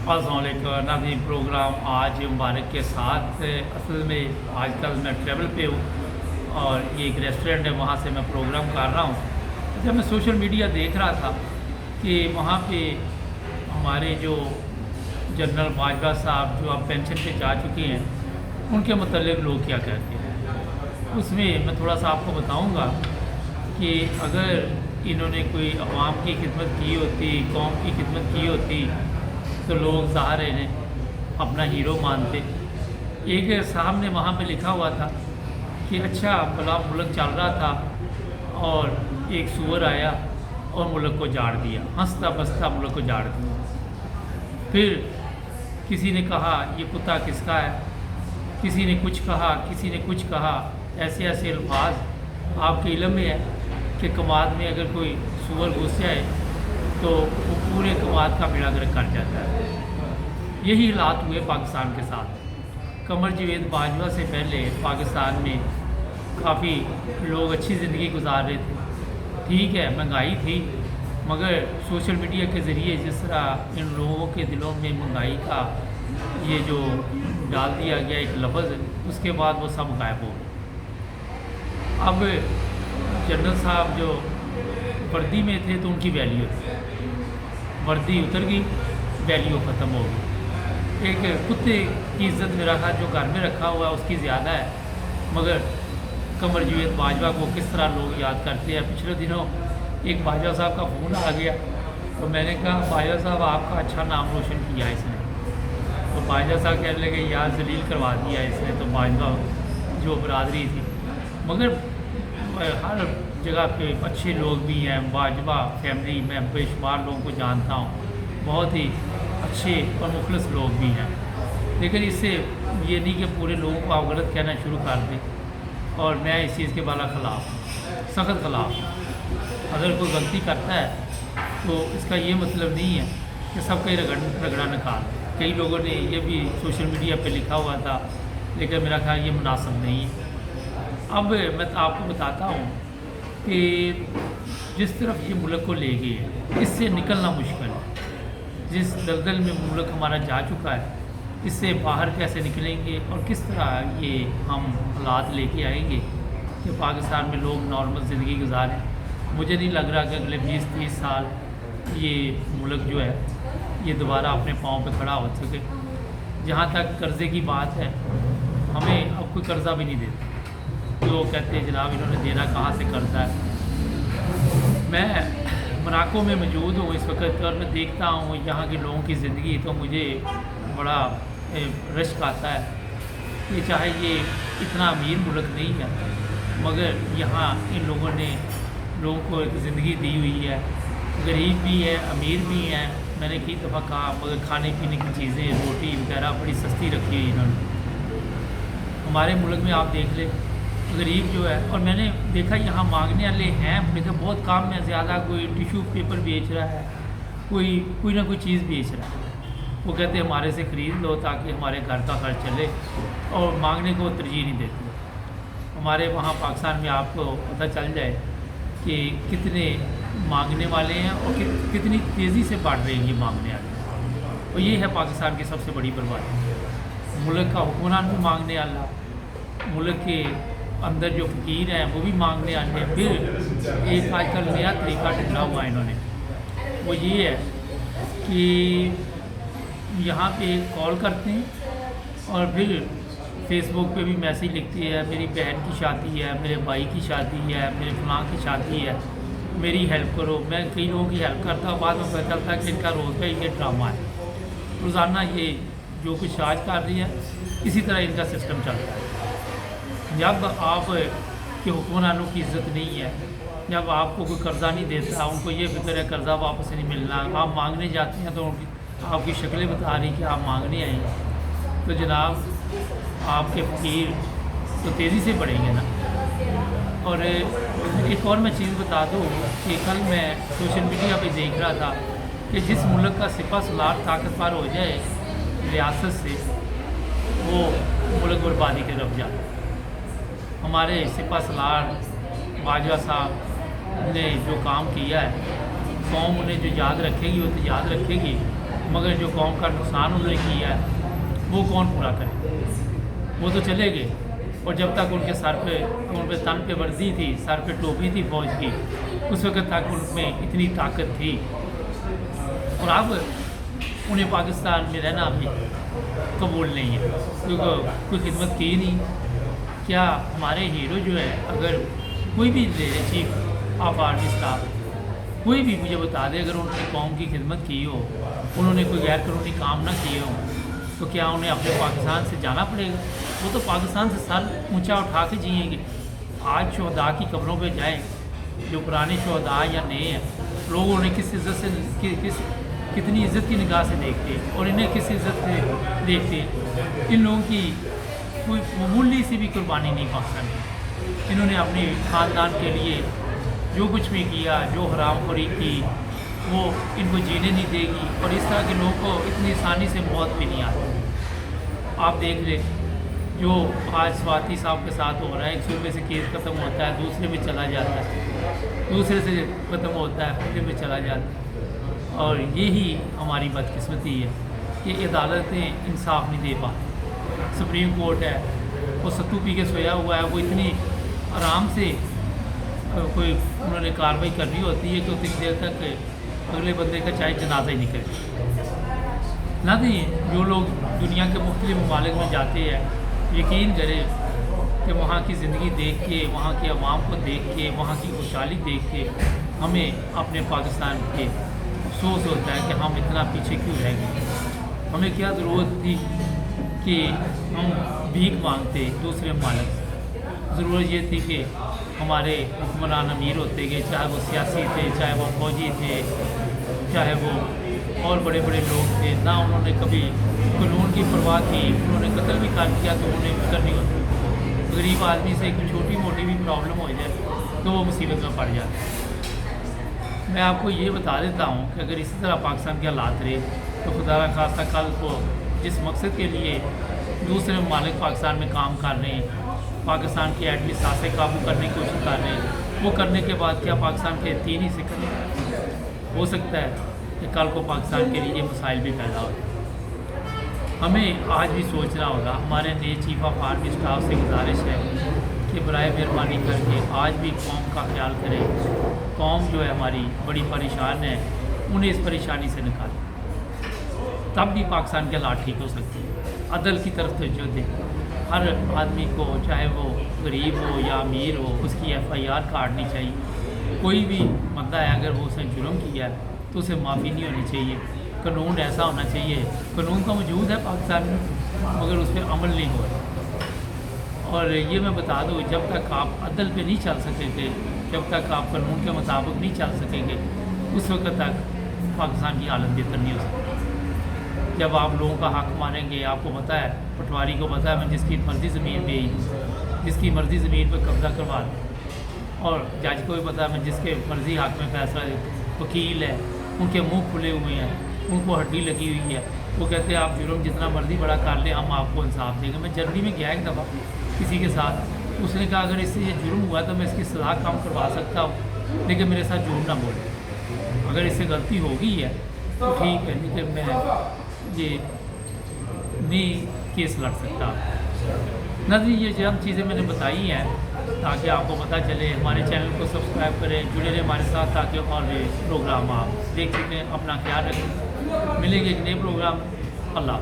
अस्सलाम वालेकुम नाज़रीन। प्रोग्राम आज मुबारक के साथ असल में आजकल मैं ट्रैवल पे हूँ और ये एक रेस्टोरेंट है, वहाँ से मैं प्रोग्राम कर रहा हूँ। जब मैं सोशल मीडिया देख रहा था कि वहाँ पे हमारे जो जनरल बाजवा साहब जो अब पेंशन पे जा चुके हैं, उनके मतलब लोग क्या कहते हैं, उसमें मैं थोड़ा सा आपको बताऊँगा कि अगर इन्होंने कोई अवाम की खिदमत की होती, कौम की खिदमत की होती, तो लोग ज़ाहिर है इन्हें अपना हीरो मानते। एक साहब ने वहाँ पे लिखा हुआ था कि अच्छा भला मुल्क चल रहा था और एक सूअर आया और मुल्क को जाड़ दिया, हंसता बसता मुल्क को जाड़ दिया। फिर किसी ने कहा ये कुत्ता किसका है, किसी ने कुछ कहा, किसी ने कुछ कहा। ऐसे ऐसे अल्फाज आपके इल्म में है कि कमाद में अगर कोई सूअर घुस जाए तो वो पूरे कमाद का बेड़ा गर्क कर जाता है। यही हालात हुए पाकिस्तान के साथ। कमर जावेद बाजवा से पहले पाकिस्तान में काफ़ी लोग अच्छी ज़िंदगी गुजार रहे थे। ठीक है, महंगाई थी, मगर सोशल मीडिया के ज़रिए जिस तरह इन लोगों के दिलों में महंगाई का ये जो डाल दिया गया एक लफ्ज़, उसके बाद वो सब गायब हो गए। अब जनरल साहब जो वर्दी में थे तो उनकी वैल्यू थी, वर्दी उतर गई, वैल्यू ख़त्म हो गई। एक कुत्ते की इज़्ज़त मेरा ख्याल जो घर में रखा हुआ है उसकी ज़्यादा है, मगर कमर जावेद बाजवा को किस तरह लोग याद करते हैं। पिछले दिनों एक बाजवा साहब का फ़ोन आ गया तो मैंने कहा बाजवा साहब आपका अच्छा नाम रोशन किया इसने। तो बाजवा साहब कहने लगे यार जलील करवा दिया इसने। तो बाजवा जो बरादरी थी, मगर हर जगह पे अच्छे लोग भी हैं। बाजवा फैमिली में बेशुमार लोगों को जानता हूँ, बहुत ही अच्छे और मुखलिस लोग भी हैं। लेकिन इससे ये नहीं कि पूरे लोगों को आप गलत कहना शुरू कर दें, और मैं इस चीज़ के बाला ख़िलाफ़ हूँ, सख्त ख़िलाफ़ हूँ। अगर कोई गलती करता है तो इसका ये मतलब नहीं है कि सब कहीं रगड़ा निकाल। कई लोगों ने ये भी सोशल मीडिया पे लिखा हुआ था, लेकिन मेरा ख्याल ये मुनासिब नहीं है। अब मैं आपको बताता हूँ कि जिस तरफ ये मुल्क को ले गई है, इससे निकलना मुश्किल है। जिस दलदल में मुल्क हमारा जा चुका है, इससे बाहर कैसे निकलेंगे और किस तरह ये हम हालात लेके आएंगे कि पाकिस्तान में लोग नॉर्मल ज़िंदगी गुजारें। मुझे नहीं लग रहा कि अगले 20-30 साल ये मुल्क जो है ये दोबारा अपने पाँव पे खड़ा हो सके। जहाँ तक कर्ज़े की बात है, हमें अब कोई कर्ज़ा भी नहीं देता। लोग कहते हैं जनाब इन्होंने देना कहाँ से कर्ज़ा है। मैं मोनाको में मौजूद हूँ इस वक्त और मैं देखता हूँ यहाँ के लोगों की ज़िंदगी, तो मुझे बड़ा रश्क आता है कि चाहे ये इतना अमीर मुल्क नहीं है, मगर यहाँ इन लोगों ने लोगों को एक ज़िंदगी दी हुई है। गरीब भी है, अमीर भी हैं। मैंने कई दफ़ा कहा, मगर खाने पीने की चीज़ें, रोटी वगैरह बड़ी सस्ती रखी है इन्होंने। हमारे मुल्क में आप देख लें गरीब जो है, और मैंने देखा यहाँ मांगने वाले हैं, लेकिन बहुत कम है। ज़्यादा कोई टिश्यू पेपर बेच रहा है, कोई ना कोई चीज़ बेच रहा है। वो कहते हैं हमारे से ख़रीद लो ताकि हमारे घर का खर्च चले, और मांगने को तरजीह नहीं देते। हमारे वहाँ पाकिस्तान में आपको पता चल जाए कि कितने मांगने वाले हैं और कितनी तेज़ी से बढ़ रही है ये मांगने वाले। और ये है पाकिस्तान की सबसे बड़ी बर्बादी। मुल्क का हुक्मरान भी मांगने वाला, मुल्क के अंदर जो फ़कीर हैं वो भी मांगने आते हैं। फिर एक आजकल नया तरीका ढूंढा हुआ है इन्होंने, वो ये है कि यहाँ पे कॉल करते हैं और फिर फेसबुक पे भी मैसेज लिखते हैं मेरी बहन की शादी है, मेरे भाई की शादी है, मेरे फलां की शादी है, मेरी हेल्प करो। मैं कई लोगों की हेल्प करता हूँ, बाद में पता चलता है कि इनका रोज़ का ये ड्रामा है। रोज़ाना ये जो कुछ आज कर रही है, इसी तरह इनका सिस्टम चलता है। जब आप के हुक्मरानों की इज़्ज़त नहीं है, जब आपको कोई कर्ज़ा नहीं देता, उनको ये फिक्र है कर्ज़ा वापस नहीं मिलना, आप मांगने जाते हैं तो आपकी शक्लें बता रही कि आप मांगने आए हैं, तो जनाब आपके फ़कीर तो तेज़ी से बढ़ेंगे ना। और एक और मैं चीज़ बता दूँ कि कल मैं सोशल मीडिया पे देख रहा था कि जिस मुल्क का सिपा सलार ताकतवर हो जाए रियासत से, वो मुल्क बर्बादी की तरफ जाता है। हमारे सिपा सलार बाजवा साहब ने जो काम किया है, कौम उन्हें जो याद रखेगी वो तो याद रखेगी, मगर जो कौम का नुकसान उन्होंने किया है वो कौन पूरा करे। वो तो चले गए, और जब तक उनके सर पे, उन पे तन पे वर्दी थी, सर पे टोपी थी फौज की, उस वक्त तक उनमें इतनी ताकत थी। और अब उन्हें पाकिस्तान में रहना भी कबूल नहीं है, क्योंकि कोई खिदमत की नहीं। क्या हमारे हीरो जो है, अगर कोई भी ले चीफ ऑफ आर्मी स्टाफ कोई भी मुझे बता दे, अगर उन्होंने कौम की खिदमत की हो, उन्होंने कोई गैर कानूनी काम ना किए हो, तो क्या उन्हें अपने पाकिस्तान से जाना पड़ेगा? वो तो पाकिस्तान से सर ऊंचा उठा के जिएंगे। आज शहदा की कब्रों पे जाएं, जो पुराने शहदा या नए हैं, लोग उन्हें किस इज़्ज़त से कितनी इज़्ज़त की निगाह से देखते हैं, और इन्हें किस इज़्ज़त से देखते हैं। इन लोगों की कोई मामूली सी भी कुर्बानी नहीं पाकिस्तान। इन्होंने अपने ख़ानदान के लिए जो कुछ भी किया, जो हरामखोरी की, वो इनको जीने नहीं देगी, और इस तरह के लोगों को इतनी आसानी से मौत भी नहीं आती। आप देख लें जो आज स्वाति साहब के साथ हो रहा है, एक सूबे से केस ख़त्म होता है, दूसरे में चला जाता है, दूसरे से ख़त्म होता है, फिर में चला जाता है। और यही हमारी बदकिस्मती है कि अदालतें इंसाफ नहीं दे पाती। सुप्रीम कोर्ट है, वो सत्तू पी के सोया हुआ है, वो इतनी आराम से कोई उन्होंने कार्रवाई करनी होती है कि उतनी देर तक अगले बंदे का चाहे जनाजा ही नहीं करे। ना दी जो लोग दुनिया के मुख्तलिफ ममालिक में जाते हैं, यकीन करें कि वहाँ की ज़िंदगी देख के, वहाँ के अवाम को देख के, वहाँ की खुशहाली देख के हमें अपने पाकिस्तान के अफसोस होता है कि हम इतना पीछे क्यों रह गए। हमें क्या ज़रूरत थी कि हम भीख मांगते दूसरे ममालिक से। ज़रूरत ये थी कि हमारे हुक्मरान अमीर होते गए, चाहे वो सियासी थे, चाहे वो फौजी थे, चाहे वो और बड़े बड़े लोग थे, ना उन्होंने कभी कानून की परवाह की। उन्होंने कत्ल भी कर दिया तो उन्हें फिक्र नहीं होती। गरीब आदमी से एक छोटी मोटी भी प्रॉब्लम हो जाए तो वो मुसीबत में पड़ जाता है। मैं आपको ये बता देता हूँ कि अगर इसी तरह पाकिस्तान के हालात रहे तो खुदा न खास्ता कल को जिस मकसद के लिए दूसरे ममालिक पाकिस्तान में काम कर रहे हैं, पाकिस्तान की एटमी सासे काबू करने की कोशिश कर रहे हैं, वो करने के बाद क्या पाकिस्तान के 3 हिस्से करें? हो सकता है कि कल को पाकिस्तान के लिए मसाइल भी पैदा हो। हमें आज भी सोचना होगा। हमारे नए चीफ ऑफ आर्मी स्टाफ से गुजारिश है कि बराए मेहरबानी करके आज भी कौम का ख्याल करें। कौम जो है हमारी बड़ी परेशान है, उन्हें इस परेशानी से निकालें, तब भी पाकिस्तान के हालात ठीक हो सकते हैं। अदल की तरफ तवज्जो दें। हर आदमी को, चाहे वो गरीब हो या अमीर हो, उसकी FIR काटनी चाहिए। कोई भी बंदा है अगर वो उसने जुर्म किया है तो उसे माफ़ी नहीं होनी चाहिए। कानून ऐसा होना चाहिए, कानून तो मौजूद है पाकिस्तान में मगर उस पर अमल नहीं हो रहा। और ये मैं बता दूँ, जब तक आप अदल पे नहीं चल सकेंगे, जब तक आप कानून के मुताबिक नहीं चल सकेंगे, उस वक्त तक पाकिस्तान की हालत बेहतर नहीं हो सकती। जब आप लोगों का हक मानेंगे, आपको पता है, पटवारी को पता है मैं जिसकी मर्ज़ी ज़मीन पे जिसकी मर्ज़ी ज़मीन पर कब्ज़ा करवा दूँ, और जज को भी पता है मैं जिसके मर्ज़ी हक में फैसला दे। वकील है, उनके मुंह खुले हुए हैं, उनको हड्डी लगी हुई है, वो कहते हैं आप जुर्म जितना मर्ज़ी बड़ा कर ले, हम आपको इंसाफ देंगे। मैं जर्मनी में गया एक दफ़ा किसी के साथ, उसने कहा अगर इससे ये जुर्म हुआ तो मैं इसकी सज़ा कम करवा सकता हूँ, लेकिन मेरे साथ झूठ ना बोले। अगर इससे गलती हो गई है तो ठीक है, लेकिन मैं ये नहीं केस लड़ सकता। नज़र ये चंद चीज़ें मैंने बताई हैं ताकि आपको पता चले। हमारे चैनल को सब्सक्राइब करें, जुड़े रहें हमारे साथ ताकि और भी प्रोग्राम आप देख सकें। अपना ख्याल रखें, मिलेंगे एक नए प्रोग्राम। अल्लाह।